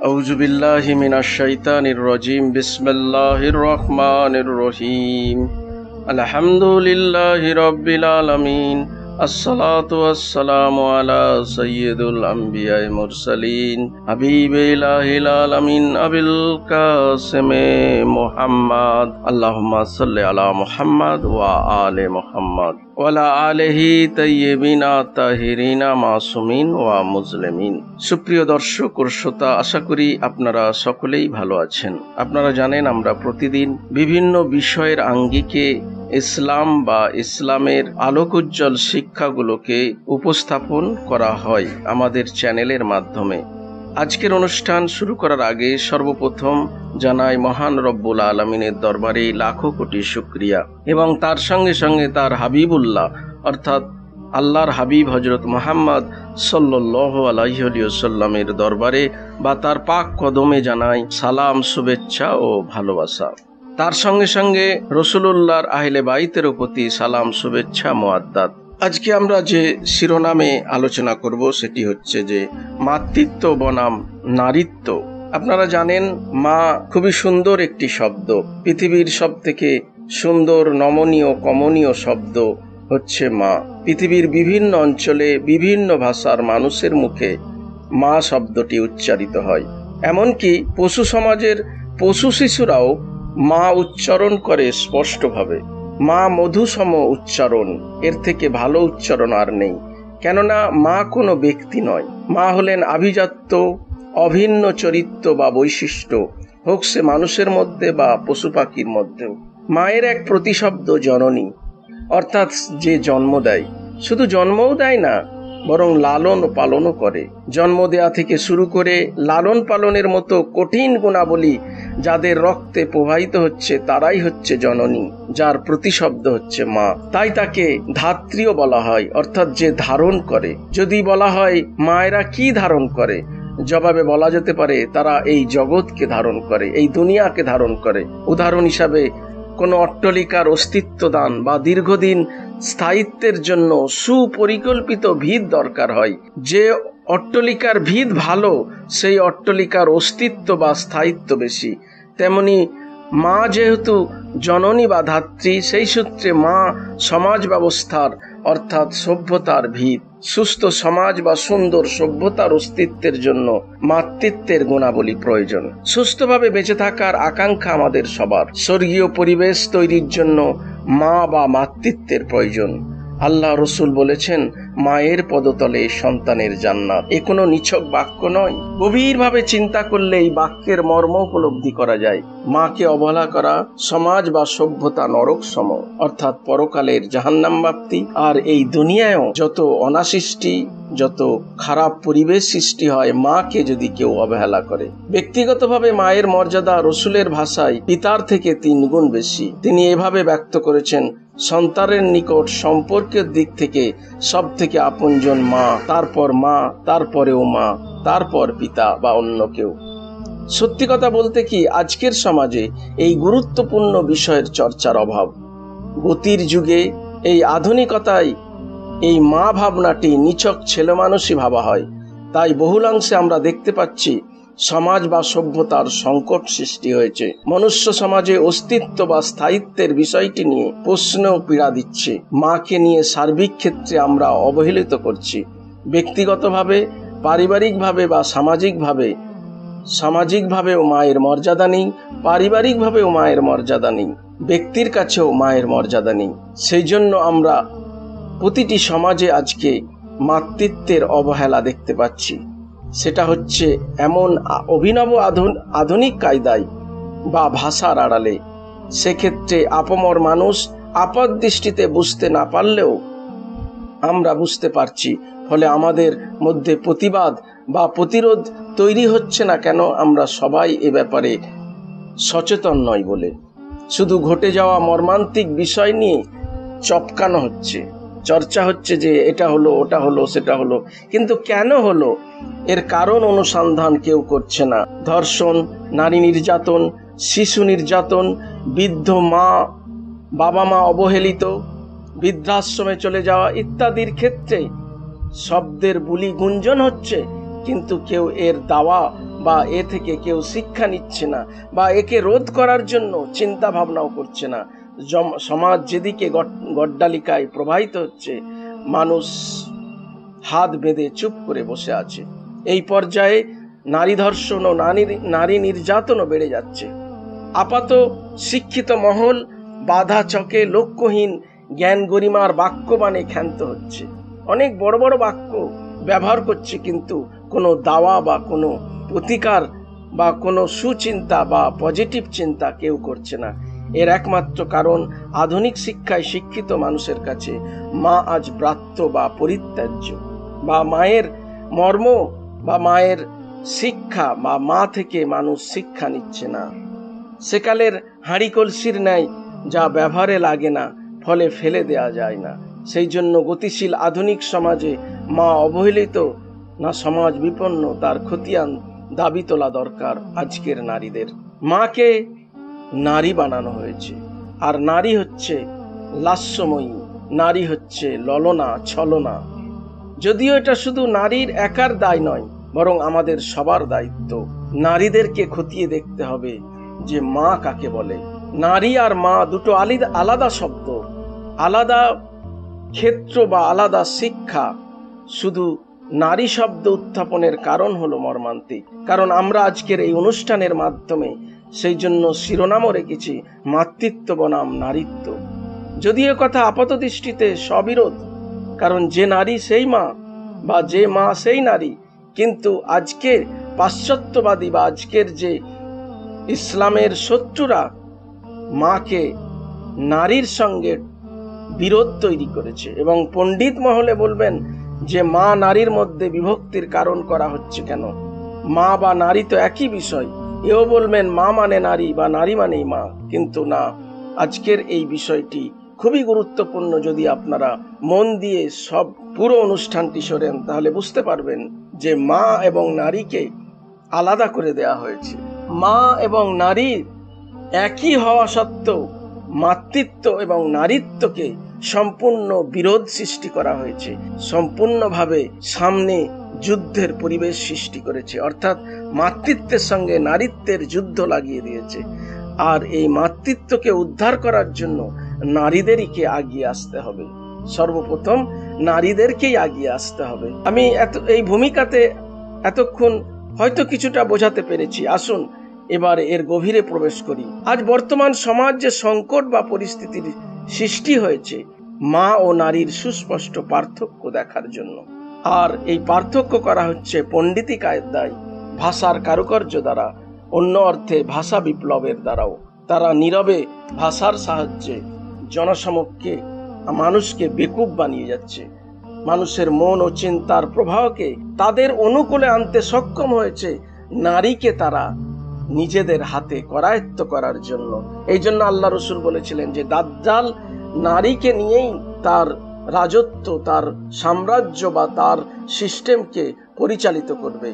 আউযু বিল্লাহি মিনাশ শাইতানির রাজিম। বিসমিল্লাহির রহমানির রহিম। আলহামদুলিল্লাহি রাব্বিল আলামিন। আসসালাতু ওয়াসসালামু আলা সাইয়্যিদুল আমবিয়াই মুরসালিন হাবিবিল আলামিন আবিল কাসিম মুহাম্মদ। আল্লাহুম্মা সাল্লি আলা মুহাম্মদ ওয়া আলি মুহাম্মদ ওয়া আলা আলিহি তাইয়্যিবিনা তাহিরিনা মাসুমিন ওয়া মুসলিমিন। সুপ্রিয় দর্শক ও শ্রোতা, আশা করি আপনারা সকলেই ভালো আছেন। আপনারা জানেন আমরা প্রতিদিন বিভিন্ন বিষয়ের আঙ্গিকে ইসলাম বা ইসলামের আলোকোজ্জ্বল শিক্ষাগুলোকে উপস্থাপন করা হয় আমাদের চ্যানেলের মাধ্যমে। আজকের অনুষ্ঠান শুরু করার আগে সর্বপ্রথম জানাই মহান রব্বুল আলামিনের দরবারে লাখো কোটি শুকরিয়া এবং তার সঙ্গে সঙ্গে তার হাবিবুল্লাহ অর্থাৎ আল্লাহর হাবিব হযরত মুহাম্মদ সাল্লাল্লাহু আলাইহি ওয়াসাল্লামের দরবারে বা তার পাক কদমে জানাই সালাম, শুভেচ্ছা ও ভালোবাসা। তার সঙ্গে সঙ্গে রাসূলুল্লাহর আহলে বাইতের প্রতি সালাম, শুভেচ্ছা, মুআদ্দাত। আজকে আমরা যে শিরোনামে আলোচনা করব সেটি হচ্ছে যে মাতৃত্ব বনাম নারীত্ব। আপনারা জানেন মা খুবই সুন্দর একটি শব্দ। পৃথিবীর সবথেকে সুন্দর, নমনীয়, কমনীয় শব্দ হচ্ছে মা। পৃথিবীর বিভিন্ন অঞ্চলে বিভিন্ন ভাষার মানুষের মুখে মা শব্দটি উচ্চারিত হয়। এমনকি পশু সমাজের পশু শিশুরাও মা উচ্চারণ করে স্পষ্টভাবে। মা মধুসম উচ্চারণ, এর থেকে ভালো উচ্চারণ আর নেই। কেননা মা কোনো ব্যক্তি নয়, মা হলেন আভিজাত্য, অভিন্ন চরিত্র বা বৈশিষ্ট্য, হোক সে মানুষের মধ্যে বা পশু পাখির মধ্যেও। মায়ের এক প্রতিশব্দ জননী, অর্থাৎ যে জন্ম দেয়। শুধু জন্মও দেয় না, বরং লালন পালনও করে। জন্ম দেয়া থেকে শুরু করে লালন পালনের মতো কঠিন গুণাবলী যাদের রক্তে প্রবাহিত হচ্ছে তারাই হচ্ছে জননী, যার প্রতিশব্দ হচ্ছে মা। তাই তাকে ধাত্রীও বলা হয়, অর্থাৎ যে ধারণ করে। যদি বলা হয় মায়েরা কি ধারণ করে, জবাবে বলা যেতে পারে তারা এই জগৎকে ধারণ করে, এই দুনিয়াকে ধারণ করে। উদাহরণ হিসাবে কোনো অট্টালিকার অস্তিত্ব দান বা দীর্ঘদিন স্থায়িত্বের জন্য সুপরিকল্পিত ভিত দরকার হয়। যে অট্টালিকার ভিত ভালো, সেই অট্টালিকার অস্তিত্ব বা স্থায়িত্ব বেশি। তেমনি মা যেহেতু জননী বা ধাত্রী, সেই সূত্রে মা সমাজ ব্যবস্থার অর্থাৎ সভ্যতার ভিত। সুস্থ সমাজ বা সুন্দর সভ্যতার অস্তিত্বের জন্য মাতৃত্বের গুণাবলী প্রয়োজন। সুস্থভাবে বেঁচে থাকার আকাঙ্ক্ষা আমাদের সবার। স্বর্গীয় পরিবেশ তৈরির জন্য মা বা মাতৃত্বের প্রয়োজন। আল্লাহ রসুল বলেছেন, মায়ের পদতলে সন্তানের জান্নাত। এ কোনো নিছক বাক্য নয়, গভীরভাবে চিন্তা করলে এই বাক্যের মর্ম উপলব্ধি করা যায়। মাকে অবহেলা করা সমাজ বা সভ্যতা নরক সম, অর্থাৎ পরকালের জাহান্নাম প্রাপ্তি। আর এই দুনিয়ায়ও যত অনাসৃষ্টি, যত খারাপ পরিবেশ সৃষ্টি হয় মাকে যদি কেউ অবহেলা করে। ব্যক্তিগতভাবে মায়ের মর্যাদা রসুলের ভাষায় পিতার থেকে 3 গুণ বেশি। তিনি এভাবে ব্যক্ত করেছেন, সন্তানের নিকট সম্পর্কের দিক থেকে সব থেকে আপনজন মা, তারপর মা, তারপরেও মা, তারপর পিতা বা অন্য কেউ। সত্যি কথা বলতে কি, আজকের সমাজে এই গুরুত্বপূর্ণ বিষয়ের চর্চার অভাব। গতির যুগে এই আধুনিকতায় এই মা ভাবনাটি নিছক ছেলে মানুষই ভাবা হয়। তাই বহুলাংশে আমরা দেখতে পাচ্ছি সমাজ বা সভ্যতার সংকট সৃষ্টি হয়েছে। মনুষ্য সমাজে অস্তিত্ব বা স্থায়িত্বের বিষয়টি নিয়ে প্রশ্ন পীড়া দিচ্ছে। মাকে নিয়ে সার্বিক ক্ষেত্রে আমরা অবহেলিত করছি। ব্যক্তিগতভাবে, পারিবারিকভাবে বা সামাজিকভাবেও মায়ের মর্যাদা নেই, পারিবারিকভাবেও মায়ের মর্যাদা নেই, ব্যক্তির কাছেও মায়ের মর্যাদা নেই। সেই জন্য আমরা প্রতিটি সমাজে আজকে মাতৃত্বের অবহেলা দেখতে পাচ্ছি। সেটা হচ্ছে এমন অভিনব আধুনিক কায়দায় বা ভাষার আড়ালে। সেক্ষেত্রে আপামর মানুষ আপাত দৃষ্টিতে বুঝতে না পারলেও আমরা বুঝতে পারছি। ফলে আমাদের মধ্যে প্রতিবাদ বা প্রতিরোধ তৈরি হচ্ছে না। কেন? আমরা সবাই এ ব্যাপারে সচেতন নই বলে। শুধু ঘটে যাওয়া মর্মান্তিক বিষয় নিয়ে চপকানো হচ্ছে, চর্চা হচ্ছে যে এটা হলো, ওটা হলো, সেটা হলো, কিন্তু কেন হলো এর কারণ অনুসন্ধান কেউ করছে না। ধর্ষণ, নারী নির্যাতন, শিশু নির্যাতন, বৃদ্ধ মা, বাবা মা অবহেলিত, বৃদ্ধাশ্রমে চলে যাওয়া ইত্যাদির ক্ষেত্রে শব্দের বুলি গুঞ্জন হচ্ছে, কিন্তু কেউ এর দাওয়া বা এ থেকে কেউ শিক্ষা নিচ্ছে না, বা একে রোধ করার জন্য চিন্তা ভাবনাও করছে না। সমাজ যেদিকে গড্ডালিকায় প্রবাহিত হচ্ছে, মানুষ হাত বেঁধে চুপ করে বসে আছে। এই পর্যায়ে নারী ধর্ষণ ও নারী নির্যাতনও বেড়ে যাচ্ছে। আপাত শিক্ষিত মহল বাধা চকে লক্ষ্যহীন জ্ঞান গরিমার বাক্যবাণে ক্ষান্ত হচ্ছে। অনেক বড় বড় বাক্য ব্যবহার করছে, কিন্তু কোনো দাওয়া বা কোনো প্রতিকার বা কোনো সুচিন্তা বা পজিটিভ চিন্তা কেউ করছে না। এর একমাত্র কারণ, আধুনিক শিক্ষায় শিক্ষিত মানুষের কাছে মা আজ ব্রাত্য বা পরিত্যাজ্য, বা মায়ের মর্ম বা মায়ের শিক্ষা বা মা থেকে মানুষ শিক্ষা নিচ্ছে না। সেকালের হাঁড়ি কলসির ন্যায় যা ব্যবহারে লাগে না, ফলে ফেলে দেয়া যায় না। সেই জন্য গতিশীল আধুনিক সমাজে মা অবহেলিত না সমাজ বিপন্ন, তার খতিয়ান দাবি তোলা দরকার আজকের নারীদের। মাকে নারী বানানো হয়েছে, আর নারী হচ্ছে লাস্যময়ী, নারী হচ্ছে ললনা ছলনা। যদিও এটা শুধু নারীর একার দায় নয়, বরং আমাদের সবার দায়িত্ব। নারীদেরকে খতিয়ে দেখতে হবে যে মা কাকে বলে। নারী আর মা দুটো আলাদা শব্দ, আলাদা ক্ষেত্র বা আলাদা শিক্ষা। শুধু নারী শব্দ উত্থাপনের কারণ হলো মর্মান্তিক। কারণ আমরা আজকের এই অনুষ্ঠানের মাধ্যমে সেই জন্য শিরোনামও রেখেছি মাতৃত্ব বনাম নারীত্ব। যদিও কথা আপাত দৃষ্টিতে সবিরোধ, কারণ যে নারী সেই মা, বা যে মা সেই নারী। কিন্তু আজকের পাশ্চাত্যবাদী বা আজকের যে ইসলামের শত্রুরা মাকে নারীর সঙ্গে বিরোধ তৈরি করেছে, এবং পণ্ডিত মহলে বলবেন যে মা নারীর মধ্যে বিভক্তির কারণ করা হচ্ছে কেন? মা বা নারী তো একই বিষয়। এও বলবেন মা মানে নারী বা নারী মানেই মা, কিন্তু না। আজকের এই বিষয়টি খুবই গুরুত্বপূর্ণ। যদি আপনারা মন দিয়ে সব পুরো অনুষ্ঠানটি শোনেন, তাহলে বুঝতে পারবেন যে মা এবং নারীকে আলাদা করে দেয়া হয়েছে। মা এবং নারী একই হওয়া সত্ত্বেও মাতৃত্ব এবং নারীত্বকে সম্পূর্ণ বিরোধ সৃষ্টি করা হয়েছে, সম্পূর্ণভাবে সামনে যুদ্ধের পরিবেশ সৃষ্টি করেছে। অর্থাৎ মাতৃত্বের সঙ্গে নারীত্বের যুদ্ধ লাগিয়ে দিয়েছে। আর এই মাতৃত্বকে উদ্ধার করার জন্য নারীদেরকে আগিয়ে আসতে হবে। সর্বপ্রথম নারীদেরকেই আগিয়ে আসতে হবে। আমি এই ভূমিকাতে এতক্ষণ হয়তো কিছুটা বোঝাতে পেরেছি। আসুন এবার এর গভীরে প্রবেশ করি। আজ বর্তমান সমাজ যে সংকট বা পরিস্থিতির সৃষ্টি হয়েছে, মা ও নারীর সুস্পষ্ট পার্থক্য দেখার জন্য। আর এই পার্থক্য করা হচ্ছে পণ্ডিতি কায়দায়, ভাষার কারুকার্য দ্বারা, অন্য অর্থে ভাষা বিপ্লবের দ্বারাও। তারা নীরবে ভাষার সাহায্যে জনসমক্ষে মানুষকে বেকুব বানিয়ে যাচ্ছে। মানুষের মন ও চিন্তার প্রবাহকে তাদের অনুকূলে আনতে সক্ষম হয়েছে নারীকে তারা নিজেদের হাতে করায়ত্ত করার জন্য। এই জন্য আল্লাহ রসুল বলেছিলেন যে দাজ্জাল নারীকে নিয়েই তার রাজত্ব, তার সাম্রাজ্য বা তার সিস্টেমকে পরিচালিত করবে।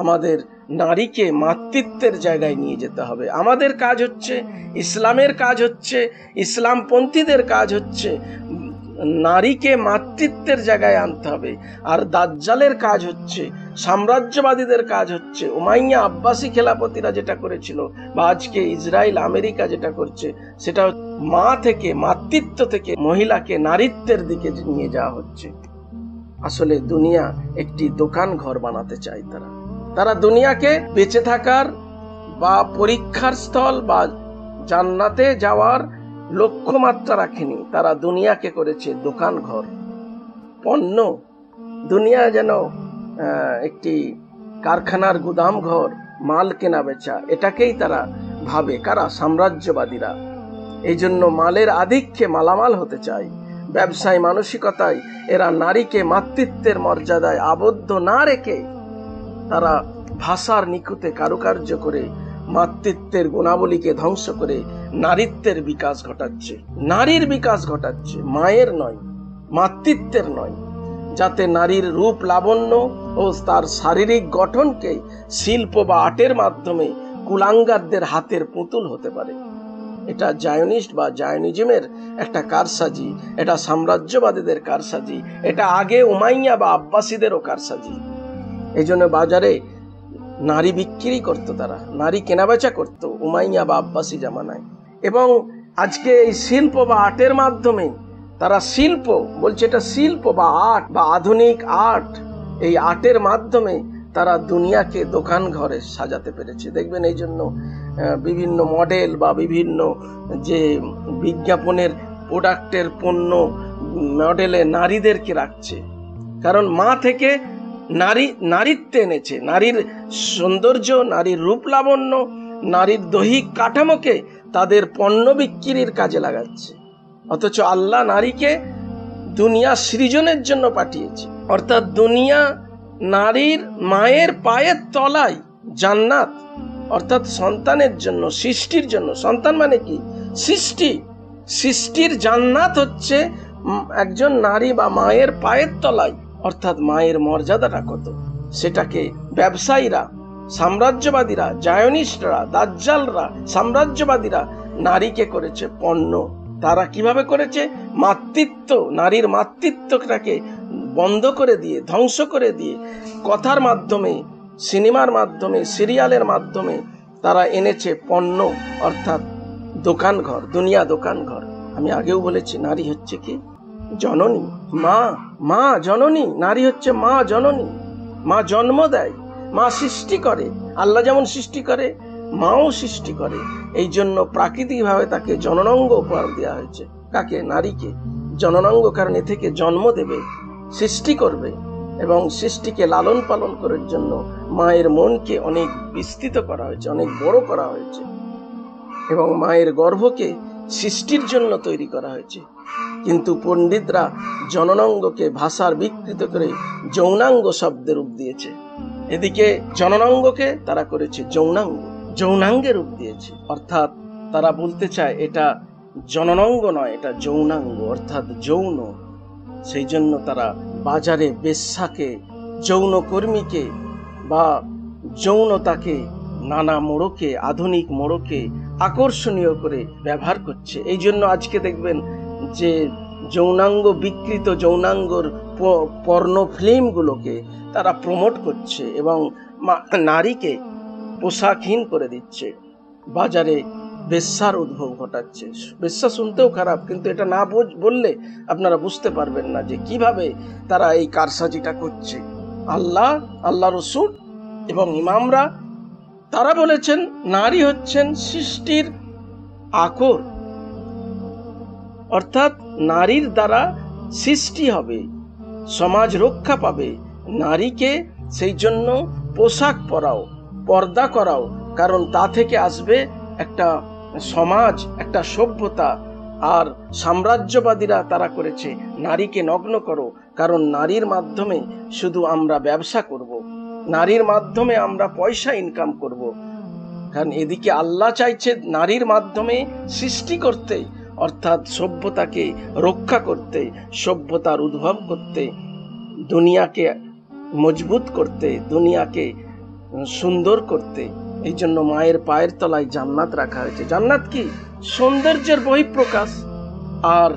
আমাদের নারীকে মাতৃত্বের জায়গায় নিয়ে যেতে হবে। আমাদের কাজ হচ্ছে, ইসলামের কাজ হচ্ছে, ইসলামপন্থীদের কাজ হচ্ছে নারীকে মাতৃত্বের জায়গায় আনতে হবে। আর দাজ্জালের কাজ হচ্ছে, সাম্রাজ্যবাদীদের কাজ হচ্ছে, উমাইয়া আব্বাসী খেলাপতিরা যেটা করেছিল, বা আজকে ইসরায়েল আমেরিকা যেটা করছে, সেটা মা থেকে, মাতৃত্ব থেকে মহিলাকে নারীত্বের দিকে নিয়ে যাওয়া হচ্ছে। আসলে দুনিয়া একটি দোকান ঘর বানাতে চায়। তারা দুনিয়াকে বেঁচে থাকার বা পরীক্ষার স্থল বা জান্নাতে যাওয়ার লক্ষ্যমাত্রা রাখেনি। তারা দুনিয়াকে করেছে দোকান ঘর, পণ্য। দুনিয়া যেন একটি কারখানার গুদাম ঘর, মাল কেনা বেচা, এটাকেই তারা ভাবে। কারা? সাম্রাজ্যবাদীরা। এই জন্য মালের আধিক্যে মালামাল হতে চায়। ব্যবসায় মানসিকতায় এরা নারীকে মাতৃত্বের মর্যাদায় আবদ্ধ না রেখে তারা ভাষার নিখুঁতে কারুকার্য করে মাতৃত্বের গুণাবলীকে ধ্বংস করে নারীত্বের বিকাশ ঘটাচ্ছে, নারীর বিকাশ ঘটাচ্ছে, মায়ের নয়, মাতৃত্বের নয়। যাতে নারীর রূপ লাবণ্য ও তার শারীরিক গঠনকে শিল্প বা আর্টের মাধ্যমে কুলাঙ্গারদের হাতের পুতুল হতে পারে। এটা জায়নিস্ট বা জায়নিজমের একটা কারসাজি, এটা সাম্রাজ্যবাদীদের কারসাজি, এটা আগে উমাইয়া বা আব্বাসীদেরও কারসাজি। এই জন্য বাজারে নারী বিক্রি করত, তারা নারী কেনাবেচা করত উমাইয়া বা আব্বাসী জামানায়। এবং আজকে এই শিল্প বা আর্টের মাধ্যমে তারা, শিল্প বলছে এটা শিল্প বা আর্ট বা আধুনিক আর্ট, এই আর্টের মাধ্যমে তারা দুনিয়াকে দোকান ঘরে সাজাতে পেরেছে। দেখবেন এই জন্য বিভিন্ন মডেল বা বিভিন্ন যে বিজ্ঞাপনের প্রোডাক্টের পণ্য মডেলে নারীদেরকে রাখছে, কারণ মা থেকে নারীত্বে এনেছে, নারীর সৌন্দর্য, নারীর রূপ লাবণ্য, নারীর দৈহিক কাঠামোকে তাদের পণ্য বিক্রির কাজে লাগাচ্ছে। অথচ আল্লাহ নারীকে দুনিয়া সৃজনের জন্য পাঠিয়েছে, অর্থাৎ দুনিয়া নারীর মায়ের পায়ের তলায় জান্নাত, অর্থাৎ সন্তানের জন্য, সৃষ্টির জন্য। সন্তান মানে কি? সৃষ্টির জান্নাত হচ্ছে একজন নারী বা মায়ের পায়ের তলায়। অর্থাৎ মায়ের মর্যাদাটা কত, সেটাকে ব্যবসায়ীরা, সাম্রাজ্যবাদীরা, জায়নিস্টরা, দাজ্জালরা, সাম্রাজ্যবাদীরা নারীকে করেছে পণ্য। তারা কিভাবে করেছে? মাতৃত্ব, নারীর মাতৃত্বটাকে বন্ধ করে দিয়ে, ধ্বংস করে দিয়ে, কথার মাধ্যমে, সিনেমার মাধ্যমে, সিরিয়ালের মাধ্যমে তারা এনেছে পণ্য, অর্থাৎ দোকানঘর, দুনিয়া দোকানঘর। আমি আগেও বলেছি, নারী হচ্ছে কি? জননী, মা জননী। নারী হচ্ছে মা জননী। মা জন্ম দেয়, মা সৃষ্টি করে। আল্লাহ যেমন সৃষ্টি করে, মাও সৃষ্টি করে। এই জন্য প্রাকৃতিকভাবে তাকে জননাঙ্গ উপহার দেওয়া হয়েছে। কাকে? নারীকে জননাঙ্গ, কারণ এ থেকে জন্ম দেবে, সৃষ্টি করবে, এবং সৃষ্টিকে লালন পালন করার জন্য মায়ের মনকে অনেক বিস্তৃত করা হয়েছে, অনেক বড় করা হয়েছে, এবং মায়ের গর্ভকে সৃষ্টির জন্য তৈরি করা হয়েছে। কিন্তু পণ্ডিতরা জননাঙ্গকে ভাষার বিকৃত করে যৌনাঙ্গ শব্দের রূপ দিয়েছে। এদিকে জননাঙ্গকে তারা করেছে যৌনাঙ্গে রূপ দিয়েছে। অর্থাৎ তারা বলতে চায় এটা জননাঙ্গ নয়, এটা যৌনাঙ্গ, অর্থাৎ যৌন। সেই জন্য তারা বাজারে বেশ্যাকে, যৌনকর্মীকে বা যৌনতাকে নানা মোড়কে, আধুনিক মোড়কে আকর্ষণীয় করে ব্যবহার করছে। এই জন্য আজকে দেখবেন যে যৌনাঙ্গ বিকৃত, যৌনাঙ্গর পর্নো ফিল্মগুলোকে তারা প্রমোট করছে এবং নারীকে পোশাকহীন করে দিচ্ছে, বাজারে বেশ্যার উদ্ভব ঘটাচ্ছে। বেশ্যা শুনতেও খারাপ, কিন্তু এটা না বললে আপনারা বুঝতে পারবেন না যে কিভাবে তারা এই কারসাজিটা করছে। আল্লাহ রসূল এবং ইমামরা তারা বলেছেন নারী হচ্ছেন সৃষ্টির আকর, অর্থাৎ নারীর দ্বারা সৃষ্টি হবে, সমাজ রক্ষা পাবে। নারীকে সেই জন্য পোশাক পরাও, পর্দা করাও, কারণ তা থেকে আসবে একটা সমাজ, একটা সভ্যতা। আর সাম্রাজ্যবাদীরা তারা করেছে নারীকে নগ্ন করো, কারণ নারীর মাধ্যমে শুধু আমরা ব্যবসা করব, নারীর মাধ্যমে আমরা পয়সা ইনকাম করব। কারণ এদিকে আল্লাহ চাইছে নারীর মাধ্যমে সৃষ্টি করতে, অর্থাৎ সভ্যতাকে রক্ষা করতে, সভ্যতার উদ্ভব করতে, দুনিয়াকে মজবুত করতে, দুনিয়াকে সুন্দর করতে। এই জন্য মায়ের পায়ের তলায় জান্নাত রাখা হয়েছে। জান্নাত কি? সৌন্দর্যের বহিঃপ্রকাশ। আর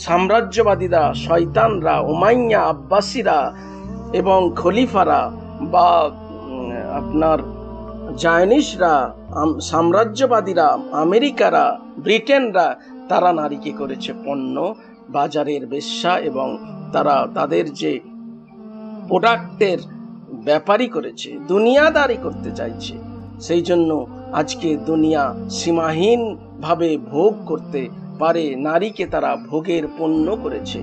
সাম্রাজ্যবাদীরা, শয়তানরা, উমাইয়া আব্বাসীরা এবং খলিফারা বা আপনার জায়নিশরা, সাম্রাজ্যবাদীরা, আমেরিকারা, ব্রিটেনরা, তারা নারীকে করেছে পণ্য, বাজারের বেশ্যা, এবং তারা তাদের যে প্রোডাক্টের ব্যাপারী করেছে, দুনিয়াদারি করতে চাইছে। সেই জন্য আজকে দুনিয়া সীমাহীনভাবে ভোগ করতে পারে, নারীকে তারা ভোগের পণ্য করেছে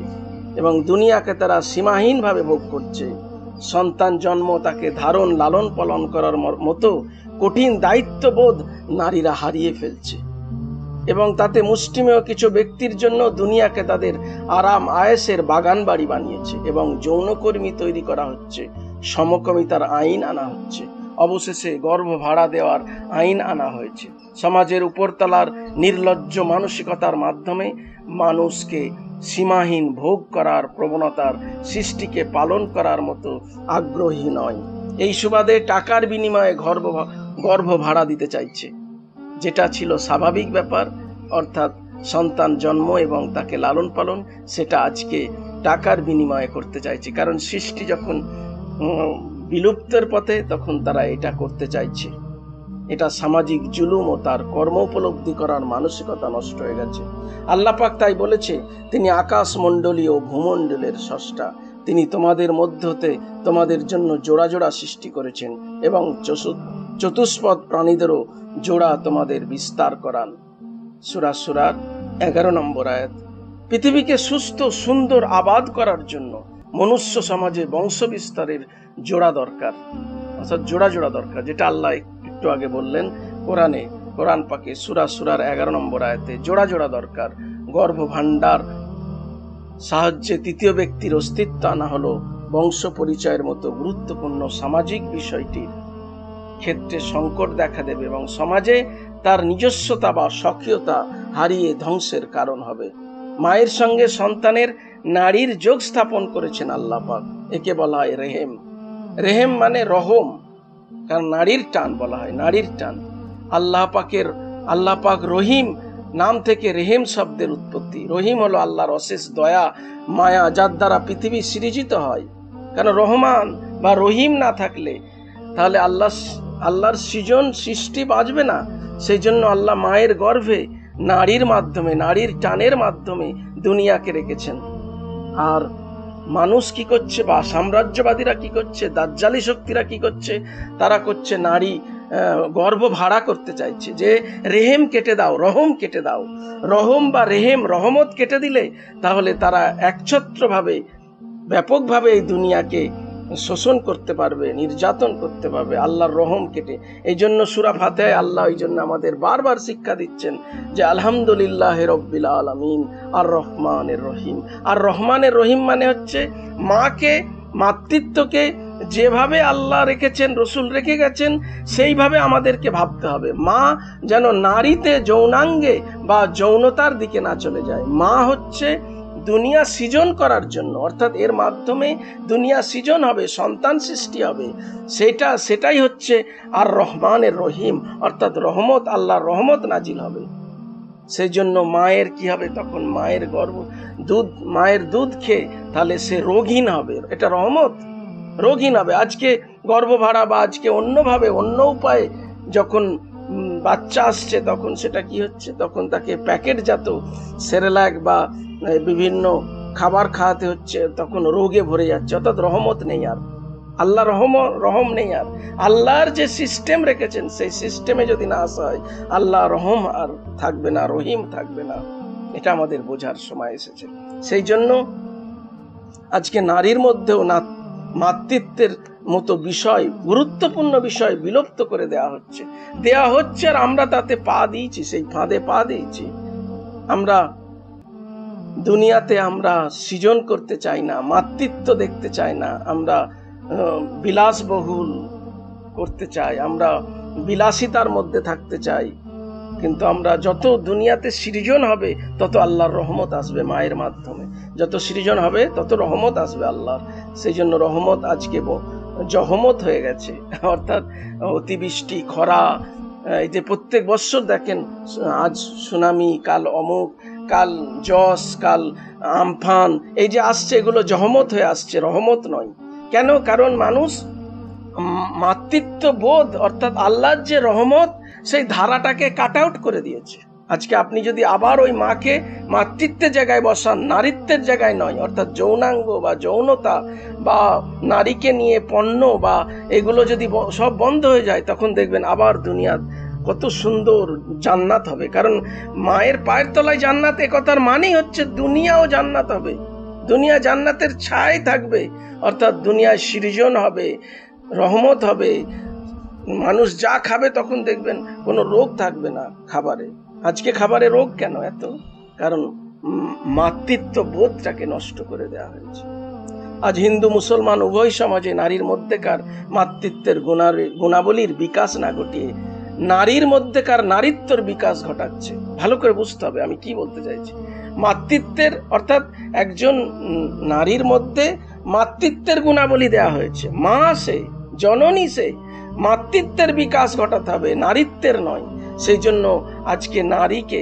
এবং দুনিয়াকে তারা সীমাহীনভাবে ভোগ করছে। সন্তান জন্ম, তাকে ধারণ, লালন পালন করার মতো কঠিন দায়িত্ববোধ নারীরা হারিয়ে ফেলছে, এবং তাতে মুষ্টিমেয় কিছু ব্যক্তির জন্য দুনিয়াকে তাদের আরাম আয়েসের বাগান বাড়ি বানিয়েছে, এবং যৌনকর্মী তৈরি করা হচ্ছে, সমকামিতার আইন আনা হচ্ছে, অবশেষে গর্ভ ভাড়া দেওয়ার আইন আনা হয়েছে। সমাজের উপরতলার নির্লজ্জ মানসিকতার মাধ্যমে মানুষকে সীমাহীন ভোগ করার প্রবণতার সৃষ্টিকে পালন করার মতো আগ্রহী নয়। এই সুবাদে টাকার বিনিময়ে গর্ভ ভাড়া দিতে চাইছে, যেটা ছিল স্বাভাবিক ব্যাপার, অর্থাৎ সন্তান জন্ম এবং তাকে লালন পালন, সেটা আজকে টাকার বিনিময়ে করতে চাইছে। কারণ সৃষ্টি যখন বিলুপ্তের পথে, তখন তারা এটা করতে চাইছে। এটা সামাজিক জুলুম ও তার কর্ম উপলব্ধি করার মানসিকতা নষ্ট হয়ে গেছে। আল্লাহ পাক তাই বলেছে, তিনি আকাশ মণ্ডলী ও ভূমণ্ডলের স্রষ্টা। তিনি তোমাদের মধ্য হতে তোমাদের জন্য জোড়া জোড়া সৃষ্টি করেছেন এবং চতুষ্পদ প্রাণীদেরও জোড়া তোমাদের বিস্তার করান। সূরা সূরার 11 নম্বর আয়াত। পৃথিবীকে সুস্থ সুন্দর আবাদ করার জন্য মনুষ্য সমাজে বংশ বিস্তারের জোড়া দরকার, অর্থাৎ জোড়া জোড়া দরকার, যেটা আল্লাহ একটু আগে বললেন কোরআন পাকে সূরা সূরার 11 নম্বর আয়াতে। জোড়া জোড়া দরকার। গর্ভ ভাণ্ডার সাহায্যে তৃতীয় ব্যক্তির অস্তিত্ব আনা হলো বংশ পরিচয়ের মতো গুরুত্বপূর্ণ সামাজিক বিষয়টির ক্ষেত্রে সংকট দেখা দেবে এবং সমাজে তার নিজস্বতা বা স্বকীয়তা হারিয়ে ধ্বংসের কারণ হবে। মায়ের সঙ্গে সন্তানের নারীর যোগ স্থাপন করেছেন আল্লাহ পাক। একে বলা হয় রেহেম। রেহেম মানে রহম, কারণ নারীর টান বলা হয়, নারীর টান। আল্লাহ পাক রহিম নাম থেকে রেহেম শব্দের উৎপত্তি। রহিম হলো আল্লাহর অশেষ দয়া মায়া, যার দ্বারা পৃথিবী সৃজিত হয়। কারণ রহমান বা রহিম না থাকলে তাহলে আল্লাহর সৃষ্টি বাঁচবে না। সেই জন্য আল্লাহ মায়ের গর্ভে নারীর মাধ্যমে, নারীর টানের মাধ্যমে দুনিয়াকে রেখেছেন। আর মানুষ কি করছে, বা সাম্রাজ্যবাদীরা কি করছে, দাজ্জালি শক্তিরা কি করছে, তারা করছে নারী গর্ভ ভাড়া করতে চাইছে, যে রেহেম কেটে দাও, রহম কেটে দাও। রহম বা রেহেম, রহমত কেটে দিলে তাহলে তারা একছত্রভাবে ব্যাপকভাবে এই দুনিয়াকে শোষণ করতে পারবে, নির্যাতন করতে পারবে, আল্লাহর রহম কেটে। এই জন্য সূরা ফাতিহায় আল্লাহ এই জন্য আমাদের বারবার শিক্ষা দিচ্ছেন যে আলহামদুলিল্লাহ রব্বিল আলামিন আর রহমানের রহিম। আর রহমানের রহিম মানে হচ্ছে মাকে, মাতৃত্বকে যেভাবে আল্লাহ রেখেছেন, রসুল রেখে গেছেন, সেইভাবে আমাদেরকে ভাবতে হবে। মা যেন নারীতে, যৌনাঙ্গে বা যৌনতার দিকে না চলে যায়। মা হচ্ছে দুনিয়া সৃজন করার জন্য, অর্থাৎ এর মাধ্যমে দুনিয়া সৃজন হবে, সন্তান সৃষ্টি হবে। সেটাই হচ্ছে আর রহমানের রহিম, অর্থাৎ রহমত, আল্লাহর রহমত নাজিল হবে। সেই জন্য মায়ের কি হবে তখন, মায়ের দুধ খেয়ে তাহলে সে রোগহীন হবে, এটা রহমত। রোগহীন হবে। আজকে গর্ভভাড়া বা আজকে অন্যভাবে, অন্য উপায়ে যখন বাচ্চা আসছে, তখন সেটা কি হচ্ছে, তখন তাকে প্যাকেটজাত সেরেলাক বা বিভিন্ন খাবার খাওয়াতে হচ্ছে, তখন রোগে ভরে যাচ্ছে, অর্থাৎ রহমত নেই আর, আল্লাহ রহম নেই আর। আল্লাহর যে সিস্টেম রেখেছেন সেই সিস্টেমে যদি না আসা হয়, আল্লাহ রহম আর থাকবে না, রহিম থাকবে না। এটা আমাদের বোঝার সময় এসেছে। সেই জন্য আজকে নারীর মধ্যেও মাতৃত্বের মতো বিষয়, গুরুত্বপূর্ণ বিষয় বিলুপ্ত করে দেওয়া হচ্ছে আর আমরা তাতে পা দিয়েছি, সেই ফাঁদে পা দিয়েছি। আমরা দুনিয়াতে আমরা সৃজন করতে চাই না, মাতৃত্ব দেখতে চাই না, আমরা বিলাসবহুল করতে চাই, আমরা বিলাসিতার মধ্যে থাকতে চাই। কিন্তু আমরা যত দুনিয়াতে সৃজন হবে তত আল্লাহর রহমত আসবে মায়ের মাধ্যমে, যত সৃজন হবে তত রহমত আসবে আল্লাহর। সেই জন্য রহমত আজকে জহমত হয়ে গেছে, অর্থাৎ অতিবৃষ্টি, খরা। এই যে প্রত্যেক বছর দেখেন, আজ সুনামি, কাল অমুক, কাল যশ, কাল আমফান, এই যে আসছে, এগুলো জহমত হয়ে আসছে, রহমত নয়। কেন? কারণ মানুষ মাতৃত্ব বোধ, অর্থাৎ আল্লাহর যে রহমত, সেই ধারাটাকে কাট আউট করে দিয়েছে। আজকে আপনি যদি আবার ওই মাকে মাতৃত্বের জায়গায় বসান, নারীত্বের জায়গায় নয়, অর্থাৎ যৌনাঙ্গ বা যৌনতা বা নারীকে নিয়ে পণ্য বা এগুলো যদি সব বন্ধ হয়ে যায়, তখন দেখবেন আবার দুনিয়া কত সুন্দর জান্নাত হবে। কারণ মায়ের পায়ের তলায় জান্নাত, এ কথার মানেই হচ্ছে দুনিয়াও জান্নাত হবে, দুনিয়া জান্নাতের ছায় থাকবে, অর্থাৎ দুনিয়ায় সৃজন হবে, রহমত হবে। মানুষ যা খাবে তখন দেখবেন কোনো রোগ থাকবে না খাবারে। আজকে খাবারে রোগ কেন এত? কারণ মাতৃত্ব বোধটাকে নষ্ট করে দেওয়া হয়েছে। আজ হিন্দু মুসলমান উভয় সমাজে নারীর মধ্যেকার মাতৃত্বের গুণাবলীর বিকাশ না ঘটিয়ে নারীর মধ্যেকার নারীত্বর বিকাশ ঘটাচ্ছে। ভালো করে বুঝতে হবে আমি কি বলতে চাইছি। মাতৃত্বের, অর্থাৎ একজন নারীর মধ্যে মাতৃত্বের গুণাবলী দেওয়া হয়েছে, মা সে, জননী সে, মাতৃত্বের বিকাশ ঘটাতে হবে, নারীত্বের নয়। সেই জন্য আজকে নারীকে,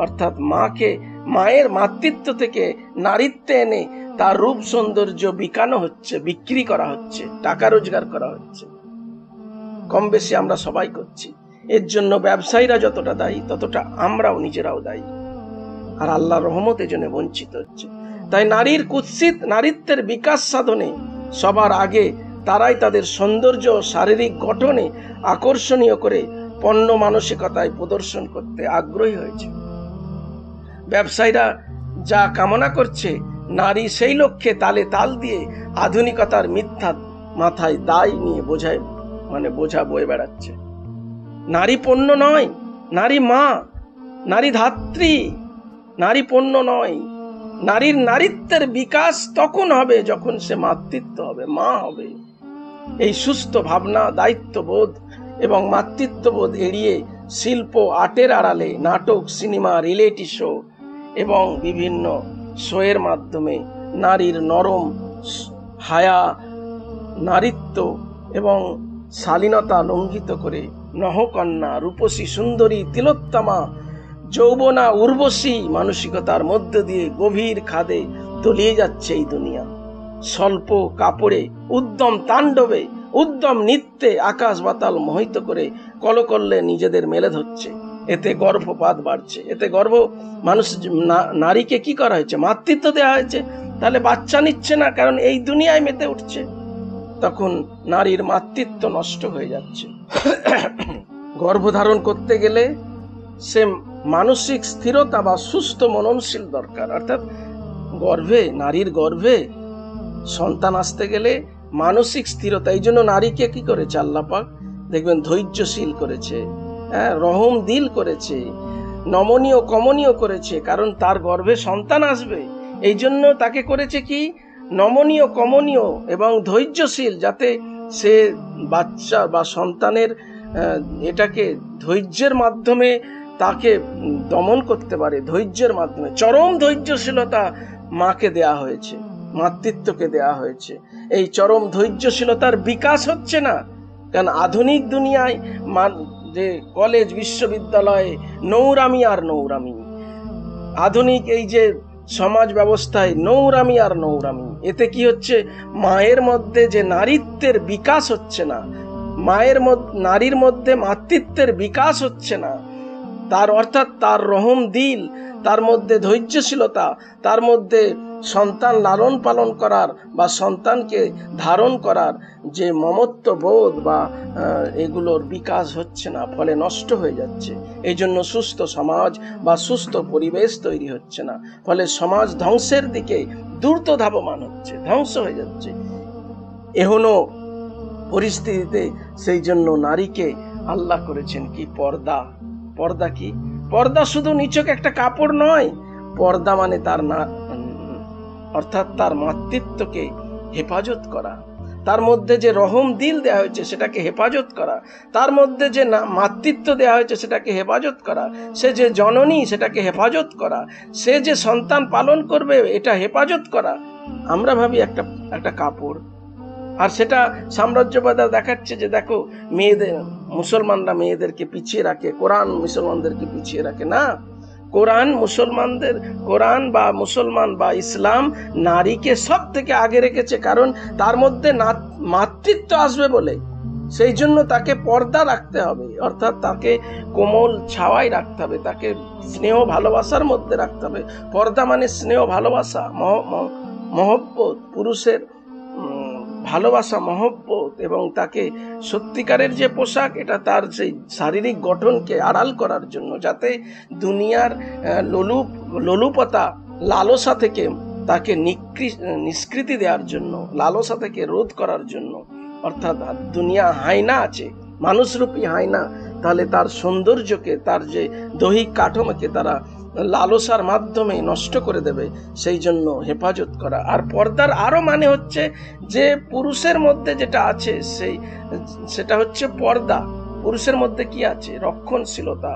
অর্থাৎ মাকে, মায়ের মাতৃত্ব থেকে নারীত্বে এনে তার রূপ সৌন্দর্য বিকানো হচ্ছে, বিক্রি করা হচ্ছে, টাকা রোজগার করা হচ্ছে। কম বেশি আমরা সবাই করছি। এর জন্য ব্যবসায়ীরা যতটা দায়ী, ততটা আমরাও নিজেরাও দায়ী। আর আল্লাহর রহমত এজন্য বঞ্চিত হচ্ছে। তাই নারীর কুৎসিত নারীত্বের বিকাশ সাধনে সবার আগে তারাই তাদের সৌন্দর্য শারীরিক গঠনে আকর্ষণীয় করে পণ্য মানসিকতায় প্রদর্শন করতে আগ্রহী হয়েছে। ব্যবসায়ীরা যা কামনা করছে, নারী সেই লক্ষ্যে তালে তাল দিয়ে আধুনিকতার মিথ্যা মাথায় দায় নিয়ে বোঝা বয়ে বেড়াচ্ছে। নারী পণ্য নয়, নারী মা, নারী ধাত্রী, নারী পণ্য নয়। নারীর নারীত্বের বিকাশ তখন হবে যখন সে মাতৃত্ব হবে, মা হবে। এই সুস্থ ভাবনা, দায়িত্ববোধ এবং মাতৃত্ববোধ এড়িয়ে শিল্প, আর্টের আড়ালে নাটক, সিনেমা, রিয়েলিটি শো এবং বিভিন্ন শোয়ের মাধ্যমে নারীর নরম হায়া, নারীত্ব এবং শালীনতা লঙ্ঘিত করে নহকন্যা, রূপসী, সুন্দরী, তিলোত্তমা, যৌবনা, উর্বশী মানসিকতার মধ্য দিয়ে গভীর খাদে তলিয়ে যাচ্ছে এই দুনিয়া। স্বল্প কাপড়ে, উদ্যম তাণ্ডবে, উদ্যম নৃত্যে আকাশ বাতাল মোহিত করে কলকল্লে নিজেদের মেলে ধরছে। এতে গর্ভপাত বাড়ছে, এতে নারীকে কি করা হয়েছে? মাতৃত্ব দেওয়া হয়েছে। তাহলে বাচ্চা নিচ্ছে না, কারণ এই দুনিয়ায় মেতে উঠছে। তখন নারীর মাতৃত্ব নষ্ট হয়ে যাচ্ছে। গর্ভধারণ করতে গেলে সে মানসিক স্থিরতা বা সুস্থ মননশীল দরকার। অর্থাৎ নারীর গর্ভে সন্তান আসতে গেলে মানসিক স্থিরতা। এই জন্য নারীকে কি করেছে আল্লাহ পাক? দেখবেন ধৈর্যশীল করেছে, রহম দিল করেছে, নমনীয় কমনীয় করেছে, কারণ তার গর্ভে সন্তান আসবে। এই জন্য তাকে করেছে কি? নমনীয় কমনীয় এবং ধৈর্যশীল, যাতে সে বাচ্চা বা সন্তানের এটাকে ধৈর্যের মাধ্যমে তাকে দমন করতে পারে। ধৈর্যের মাধ্যমে চরম ধৈর্যশীলতা মাকে দেয়া হয়েছে, মাতৃত্বকে দেয়া হয়েছে। এই চরম ধৈর্যশীলতার বিকাশ হচ্ছে না, কারণ আধুনিক দুনিয়ায় যে কলেজ বিশ্ববিদ্যালয়ে নৌরামি আর নৌরামি, আধুনিক এই যে সমাজ ব্যবস্থায় নৌরামি আর নৌরামি। এতে কি হচ্ছে? মায়ের মধ্যে যে নারীত্বের বিকাশ হচ্ছে না, নারীর মধ্যে মাতৃত্বের বিকাশ হচ্ছে না। তার অর্থাৎ তার রহম দিল, তার মধ্যে ধৈর্যশীলতা, তার মধ্যে সন্তান লালন পালন করার বা সন্তানকে ধারণ করার যে মমত্ব বোধ বা এগুলোর বিকাশ হচ্ছে না, ফলে নষ্ট হয়ে যাচ্ছে। এই জন্য সুস্থ সমাজ বা সুস্থ পরিবেশ তৈরি হচ্ছে না, ফলে সমাজ ধ্বংসের দিকে দ্রুত ধাবমান হচ্ছে, ধ্বংস হয়ে যাচ্ছে। এখনো পরিস্থিতিতে সেই জন্য নারীকে আল্লাহ করেছেন কি? পর্দা। পর্দা কি? পর্দা শুধু নিছক একটা কাপড় নয়। পর্দা মানে অর্থাৎ তার মাতৃত্বকে হেফাজত করা, তার মধ্যে যে রহম দিল দেওয়া হয়েছে সেটাকে হেফাজত করা, তার মধ্যে যে মাতৃত্ব দেওয়া হয়েছে সেটাকে হেফাজত করা, সে যে জননী সেটাকে হেফাজত করা, সে যে সন্তান পালন করবে এটা হেফাজত করা। আমরা ভাবি একটা কাপড়, আর সেটা সাম্রাজ্যবাদীরা দেখাচ্ছে যে দেখো মুসলমানরা মেয়েদেরকে পিছিয়ে রাখে, কোরআন মুসলমানদেরকে পিছিয়ে রাখে। না, কোরআন বা মুসলমান বা ইসলাম নারীকে সব থেকে আগে রেখেছে, কারণ তার মধ্যে মাতৃত্ব আসবে বলে। সেই জন্য তাকে পর্দা রাখতে হবে, অর্থাৎ তাকে কোমল ছাওয়ায় রাখতে হবে, তাকে স্নেহ ভালোবাসার মধ্যে রাখতে হবে। পর্দা মানে স্নেহ ভালোবাসা, মহব্বত, পুরুষের ভালোবাসা, মহব্বত, এবং তাকে সত্যিকারের যে পোশাক, এটা তার সেই শারীরিক গঠনকে আড়াল করার জন্য, যাতে দুনিয়ার লোলুপতা, লালসা থেকে তাকে নিষ্কৃতি দেওয়ার জন্য, লালসা থেকে রোধ করার জন্য। অর্থাৎ দুনিয়া হায়না আছে, মানুষরূপী হায়না, তাহলে তার সৌন্দর্যকে, তার যে দৈহিক কাঠামোকে তারা লালসার মাধ্যমে নষ্ট করে দেবে, সেই জন্য হেফাজত করা। আর পর্দার আরো মানে হচ্ছে যে পুরুষের মধ্যে যেটা আছে সেটা হচ্ছে পর্দা। পুরুষের মধ্যে কি আছে? রক্ষণশীলতা।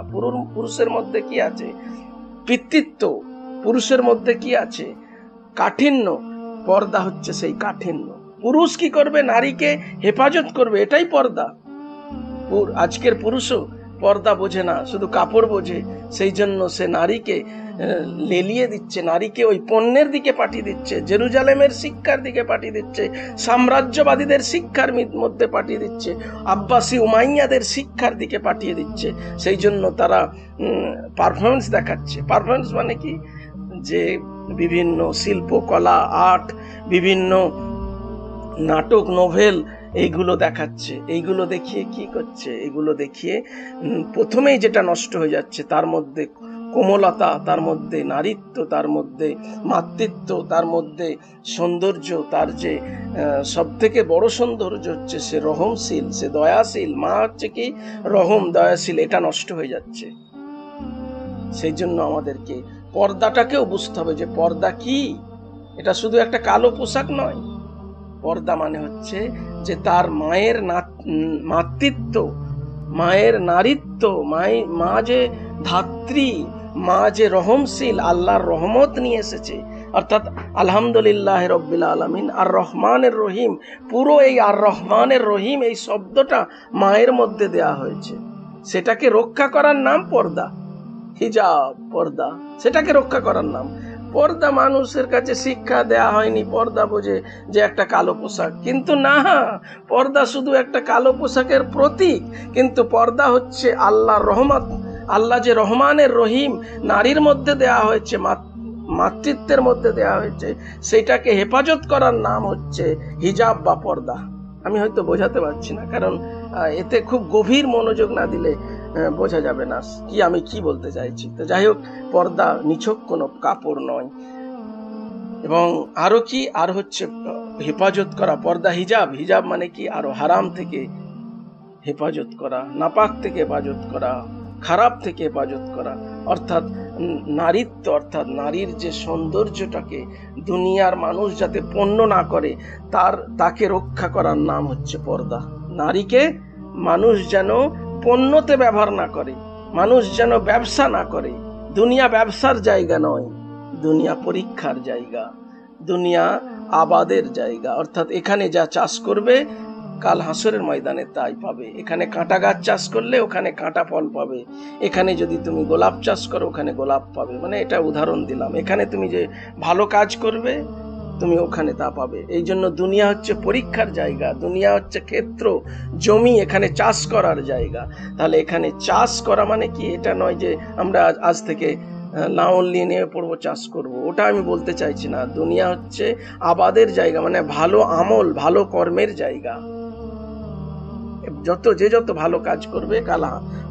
পুরুষের মধ্যে কি আছে? পিতৃত্ব। পুরুষের মধ্যে কি আছে? কাঠিন্য। পর্দা হচ্ছে সেই কাঠিন্য। পুরুষ কি করবে? নারীকে হেফাজত করবে, এটাই পর্দা। আজকের পুরুষও পর্দা বোঝে না, শুধু কাপড় বোঝে। সেই জন্য সে নারীকে লেলিয়ে দিচ্ছে, নারীকে ওই পণ্যের দিকে পাঠিয়ে দিচ্ছে, জেরুজালেমের শিক্ষার দিকে পাঠিয়ে দিচ্ছে, সাম্রাজ্যবাদীদের শিক্ষার মধ্যে পাঠিয়ে দিচ্ছে, আব্বাসি উমাইয়াদের শিক্ষার দিকে পাঠিয়ে দিচ্ছে। সেই জন্য তারা পারফরমেন্স দেখাচ্ছে। পারফরমেন্স মানে কি, যে বিভিন্ন শিল্পকলা, আর্ট, বিভিন্ন নাটক, নোভেল, এইগুলো দেখাচ্ছে। এইগুলো দেখিয়ে কি করছে, এগুলো দেখিয়ে প্রথমেই যেটা নষ্ট হয়ে যাচ্ছে, তার মধ্যে কোমলতা, তার মধ্যে নারীত্ব, তার মধ্যে মাতৃত্ব, তার মধ্যে সৌন্দর্য, তার যে সব থেকে বড় সৌন্দর্য হচ্ছে সে রহমশীল, সে দয়াশীল। মা হচ্ছে কি রহম, দয়াশীল, এটা নষ্ট হয়ে যাচ্ছে। সেই জন্য আমাদেরকে পর্দাটাকেও বুঝতে হবে যে পর্দা কি। এটা শুধু একটা কালো পোশাক নয়। পর্দা মানে হচ্ছে যে তার মায়ের মাতৃত্ব, মায়ের নারীত্ব, মা যে ধাত্রী, মা যে রহমশীল, আল্লাহর রহমত নিয়ে এসেছে। অর্থাৎ আলহামদুলিল্লাহ রব্বিল আলামিন আর রহমানের রহিম, পুরো এই আর রহমানের রহিম এই শব্দটা মায়ের মধ্যে দেয়া হয়েছে। সেটাকে রক্ষা করার নাম পর্দা, হিজাব, পর্দা, সেটাকে রক্ষা করার নাম পর্দা। মানুষের কাছে শিক্ষা দেয়া হয়নি পর্দা বোঝে যে একটা কালো পোশাক, কিন্তু না, পর্দা শুধু একটা কালো পোশাকের প্রতীক, কিন্তু পর্দা হচ্ছে আল্লাহর রহমত। আল্লাহ যে রহমানের রহিম নারীর মধ্যে দেয়া হয়েছে, মাতৃত্বের মধ্যে দেয়া হয়েছে, সেটাকে হেফাজত করার নাম হচ্ছে হিজাব বা পর্দা। আমি হয়তো বোঝাতে পারছি না, কারণ এতে খুব গভীর মনোযোগ না দিলে বোঝা যাবে না কি আমি কি বলতে চাইছি। তো যাই হোক, পর্দা নিছক কোনো কাপড় নয়। এবং আরো কি, আর হচ্ছে হেফাজত করা। পর্দা হিজাব, হিজাব মানে কি, আরো হারাম থেকে হেফাজত করা, নাপাক থেকে হেফাজত করা, খারাপ থেকে হেফাজত করা। অর্থাৎ নারীত্ব, অর্থাৎ নারীর যে সৌন্দর্যটাকে দুনিয়ার মানুষ যাতে পণ্য না করে, তাকে রক্ষা করার নাম হচ্ছে পর্দা। নারীকে মানুষ যেন পণ্যতে ব্যবহার না করে, মানুষ যেন ব্যবসা না করে। দুনিয়া ব্যবসার জায়গা নয়, দুনিয়া পরীক্ষার জায়গা, দুনিয়া আবাদের জায়গা। অর্থাৎ এখানে যা চাষ করবে কাল হাসরের ময়দানে তাই পাবে। এখানে কাঁটা গাছ চাষ করলে ওখানে কাঁটা ফল পাবে। এখানে যদি তুমি গোলাপ চাষ করো ওখানে গোলাপ পাবে। মানে এটা উদাহরণ দিলাম। এখানে তুমি যে ভালো কাজ করবে তুমি ওখানে তা পাবে। এই জন্য দুনিয়া হচ্ছে পরীক্ষার জায়গা, দুনিয়া হচ্ছে ক্ষেত্র, জমি, এখানে চাষ করার জায়গা। তাহলে এখানে চাষ করা মানে কি, এটা নয় যে আমরা আজ থেকে লাঙল নিয়ে পড়বো চাষ করব, ওটা আমি বলতে চাইছি না। দুনিয়া হচ্ছে আবাদের জায়গা, মানে ভালো আমল, ভালো কর্মের জায়গা। যত ভালো কাজ করবে কাল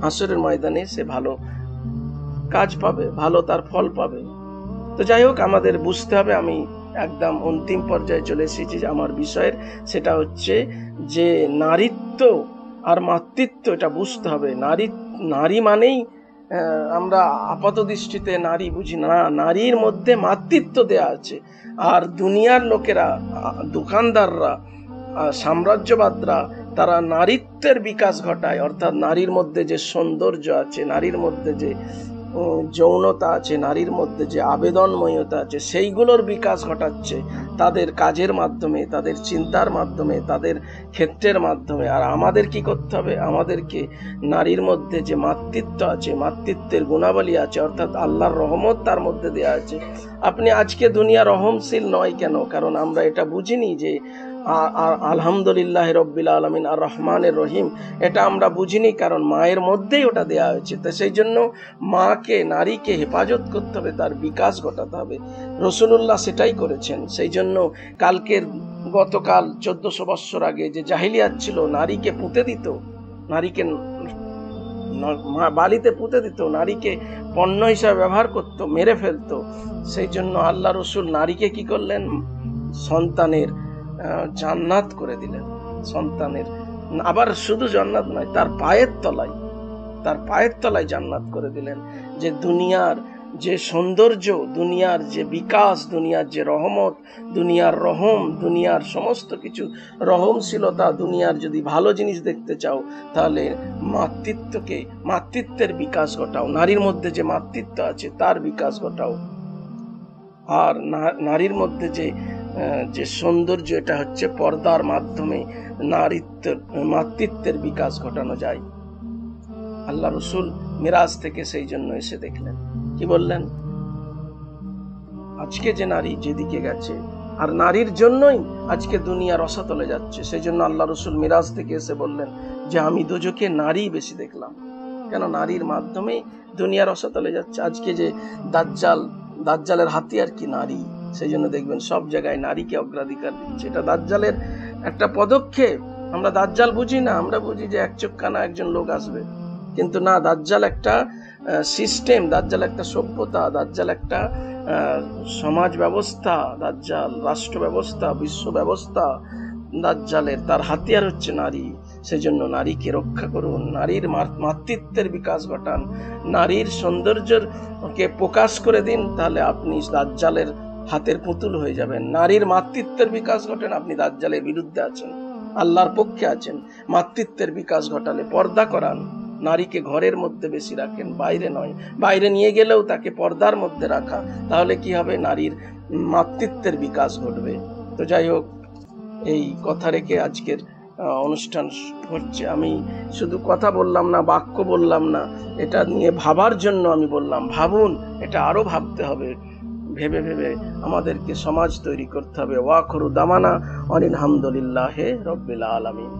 হাসরের ময়দানে সে ভালো কাজ পাবে, ভালো তার ফল পাবে। তো যাই হোক, আমাদের বুঝতে হবে, আমি একদম অন্তিম পর্যায়ে চলে এসেছি আমার বিষয়ের, সেটা হচ্ছে যে নারীত্ব আর মাতৃত্ব, এটা বুঝতে হবে। নারী মানেই আমরা আপাত দৃষ্টিতে নারী বুঝি না, নারীর মধ্যে মাতৃত্ব দেয়া আছে। আর দুনিয়ার লোকেরা, দোকানদাররা, সাম্রাজ্যবাদরা, তারা নারীত্বের বিকাশ ঘটায়। অর্থাৎ নারীর মধ্যে যে সৌন্দর্য আছে, নারীর মধ্যে যে যৌনতা আছে, নারীর মধ্যে যে আবেদনময়তা আছে, সেইগুলোর বিকাশ ঘটাচ্ছে তাদের কাজের মাধ্যমে, তাদের চিন্তার মাধ্যমে, তাদের ক্ষেত্রের মাধ্যমে। আর আমাদের কি করতে হবে, আমাদেরকে নারীর মধ্যে যে মাতৃত্ব আছে, মাতৃত্বের গুণাবলী আছে, অর্থাৎ আল্লাহর রহমত তার মধ্যে দেয়া আছে। আপনি আজকে দুনিয়া রহমশীল নয় কেন? কারণ আমরা এটা বুঝিনি যে আলহামদুলিল্লাহ রব্বিল আলামিন আর রহমানের রহিম, এটা আমরা বুঝিনি, কারণ মায়ের মধ্যেই ওটা দেয়া হয়েছে। তো সেই জন্য মাকে, নারীকে হেফাজত করতে হবে, তার বিকাশ ঘটাতে হবে। রাসূলুল্লাহ সেটাই করেছেন। সেই জন্য গতকাল 1400 বছর আগে যে জাহিলিয়াত ছিল, নারীকে পুঁতে দিত, নারীকে বালিতে পুঁতে দিত, নারীকে পণ্য হিসাবে ব্যবহার করত, মেরে ফেলতো। সেই জন্য আল্লাহ রসুল নারীকে কি করলেন, সন্তানের জান্নাত করে দিলেন। সন্তানের, আবার শুধু জান্নাত নয়, তার পায়ের তলায় জান্নাত করে দিলেন। যে দুনিয়ার যে সৌন্দর্য, দুনিয়ার যে বিকাশ, দুনিয়ার যে রহমত, দুনিয়ার রহম, দুনিয়ার সমস্ত কিছু রহমশীলতা, দুনিয়ার যদি ভালো জিনিস দেখতে চাও তাহলে মাতৃত্বের বিকাশ ঘটাও। নারীর মধ্যে যে মাতৃত্ব আছে তার বিকাশ ঘটাও। আর নারীর মধ্যে যে সৌন্দর্য, এটা হচ্ছে পর্দার মাধ্যমে মাতৃত্বের বিকাশ ঘটানো যায়। আল্লাহ রসুল মিরাজ থেকে সেই জন্য এসে দেখলেন, কি বললেন? আজকে যে নারী যেদিকে গেছে, আর নারীর জন্যই আজকে দুনিয়া রসাতলে যাচ্ছে। সেই জন্য আল্লাহ রসুল মিরাজ থেকে এসে বললেন যে আমি দোজখে নারী বেশি দেখলাম। কেন? নারীর মাধ্যমেই দুনিয়া রসাতলে যাচ্ছে। আজকে যে দাজ্জালের হাতিয়ার কি? নারী। সেই জন্য দেখবেন সব জায়গায় নারীকে অগ্রাধিকার দিচ্ছে। এটা দাজ্জালের একটা পদক্ষেপ। আমরা দাজ্জাল বুঝি না, আমরা বুঝি যে এক চোখখানা একজন লোক আসবে, কিন্তু না, দাজ্জাল একটা সিস্টেম, দাজ্জাল একটা সভ্যতা, দাজ্জাল একটা সমাজ ব্যবস্থা, দাজ্জাল রাষ্ট্র ব্যবস্থা, বিশ্ব ব্যবস্থা। দাজ্জালের তার হাতিয়ার হচ্ছে নারী। সেজন্য নারীকে রক্ষা করুন, নারীর মাতৃত্বের বিকাশ ঘটান, নারীর সৌন্দর্যকে প্রকাশ করে দিন, তাহলে আপনি দাজ্জালের হাতের পুতুল হয়ে যাবেন। নারীর মাতৃত্বের বিকাশ ঘটান, আপনি দাজ্জালের বিরুদ্ধে আছেন, আল্লাহর পক্ষে আছেন। মাতৃত্বের বিকাশ ঘটালে পর্দা করান, নারীকে ঘরের মধ্যে বেশি রাখেন, বাইরে নয়। বাইরে নিয়ে গেলেও তাকে পর্দার মধ্যে রাখা, তাহলে কি হবে? নারীর মাতৃত্বের বিকাশ ঘটবে। তো যাই হোক, এই কথা রেখে আজকের অনুষ্ঠান হচ্ছে। আমি শুধু কথা বললাম না, বাক্য বললাম না, এটা নিয়ে ভাবার জন্য আমি বললাম। ভাবুন, এটা আরো ভাবতে হবে। ভেবে ভেবে আমাদেরকে সমাজ তৈরি করতে হবে। ওয়াখিরু দাওয়ানা আনিল হামদুলিল্লাহি রাব্বিল আলামিন।